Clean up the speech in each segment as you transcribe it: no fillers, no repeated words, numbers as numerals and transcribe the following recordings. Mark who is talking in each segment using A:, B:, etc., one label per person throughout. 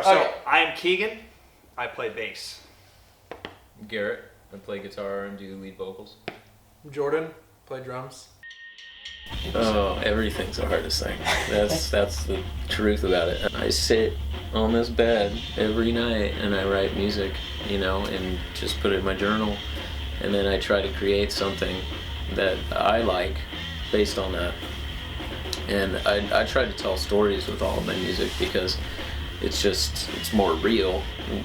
A: So
B: Okay.
A: I'm Keegan. I play bass.
C: Garrett, I play guitar and do lead vocals.
B: Jordan, play drums.
C: Oh, everything's the hardest thing. That's the truth about it. I sit on this bed every night and I write music, and just put it in my journal. And then I try to create something that I like based on that. And I try to tell stories with all of my music because it's more real.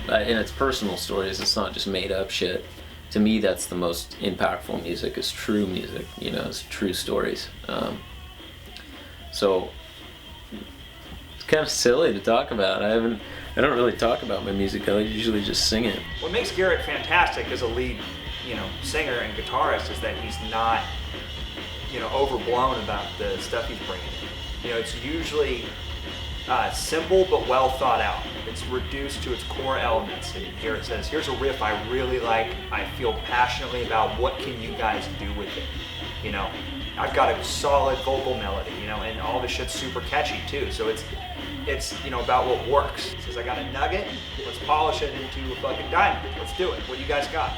C: And it's personal stories, it's not just made up shit. To me, that's the most impactful music, is true music, it's true stories. So it's kind of silly to talk about. I don't really talk about my music. I usually just sing it.
A: What makes Garrett fantastic as a lead, singer and guitarist is that he's not, overblown about the stuff he's bringing. It's usually simple but well thought out. It's reduced to its core elements. And Garrett says, here's a riff I really like, I feel passionately about, what can you guys do with it? I've got a solid vocal melody, and all this shit's super catchy too. So it's about what works. He says, I got a nugget, let's polish it into a fucking diamond. Let's do it. What do you guys got?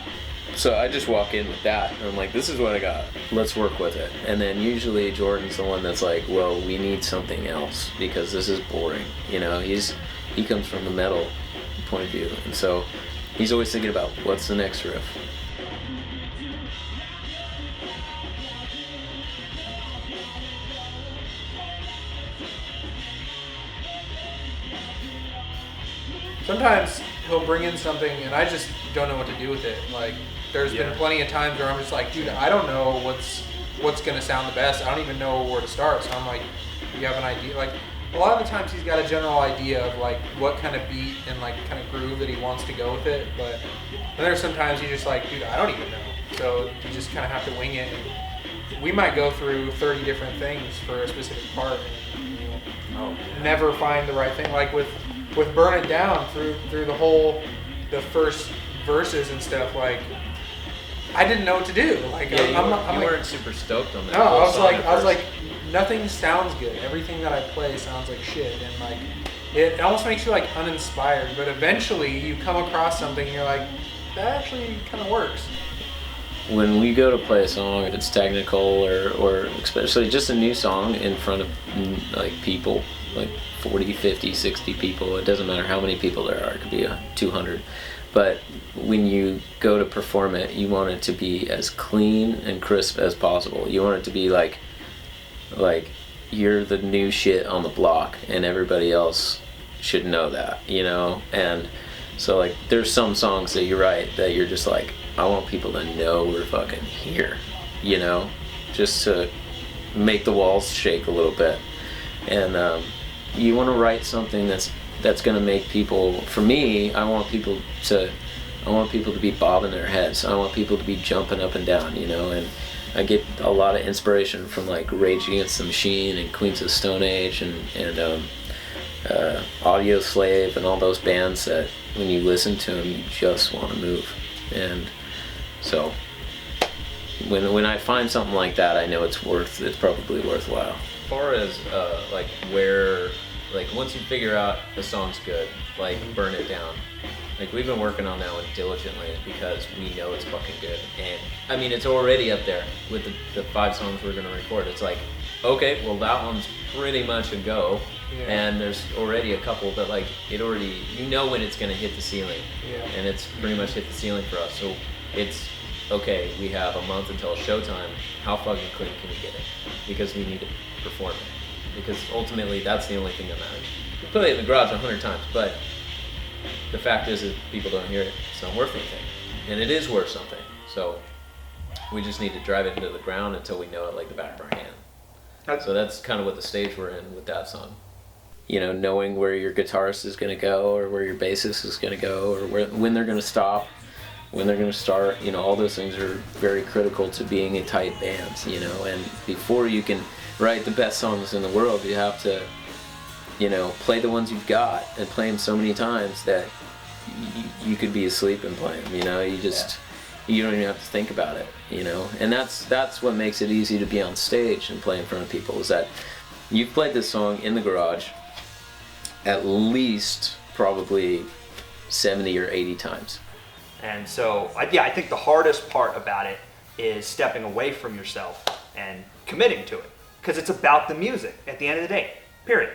C: So I just walk in with that, and I'm like, this is what I got. Let's work with it. And then usually Jordan's the one that's like, well, we need something else because this is boring. He comes from the metal point of view, and so he's always thinking about what's the next riff.
B: Sometimes he'll bring in something and I just don't know what to do with it. Like, there's been plenty of times where I'm just like, dude, I don't know what's gonna sound the best. I don't even know where to start. So I'm like, you have an idea? Like, a lot of the times he's got a general idea of like what kind of beat and like kind of groove that he wants to go with it. But then there's sometimes you're just like, dude, I don't even know. So you just kind of have to wing it. And we might go through 30 different things for a specific part and never find the right thing. Like with Burn It Down, through the first verses and stuff, like I didn't know what to do. Like
C: you weren't super stoked on that.
B: No, I was like, nothing sounds good. Everything that I play sounds like shit, and like it almost makes you like uninspired. But eventually, you come across something, and you're like, that actually kind of works.
C: When we go to play a song, if it's technical or especially just a new song in front of like people, like 40, 50, 60 people, it doesn't matter how many people there are, it could be 200. But when you go to perform it, you want it to be as clean and crisp as possible. You want it to be like you're the new shit on the block and everybody else should know that, And so like there's some songs that you write that you're just like, I want people to know we're fucking here, just to make the walls shake a little bit. And you want to write something that's going to make people, for me, I want people to be bobbing their heads. I want people to be jumping up and down, and I get a lot of inspiration from like Rage Against the Machine and Queens of the Stone Age and Audio Slave and all those bands that when you listen to them, you just want to move. And so when I find something like that, I know it's probably worthwhile. As far as once you figure out the song's good, like Burn It Down, like we've been working on that one diligently because we know it's fucking good. And I mean, it's already up there with the 5 songs we're gonna record. It's like, okay, well that one's pretty much a go. Yeah. And there's already a couple that like it already, when it's gonna hit the ceiling. Yeah. And it's pretty much hit the ceiling for us. So it's okay, we have a month until showtime. How fucking clean can we get it? Because we need to perform it. Because ultimately that's the only thing that matters. We play it in the garage 100 times, but the fact is that people don't hear it, it's not worth anything. And it is worth something. So we just need to drive it into the ground until we know it like the back of our hand. So that's kind of what the stage we're in with that song. Knowing where your guitarist is going to go or where your bassist is going to go or when they're going to stop, when they're going to start, all those things are very critical to being a tight band, and before you can write the best songs in the world, you have to, play the ones you've got and play them so many times that you could be asleep and play them, you don't even have to think about it, and that's what makes it easy to be on stage and play in front of people, is that you've played this song in the garage at least probably 70 or 80 times.
A: And so, I think the hardest part about it is stepping away from yourself and committing to it. Because it's about the music at the end of the day, period.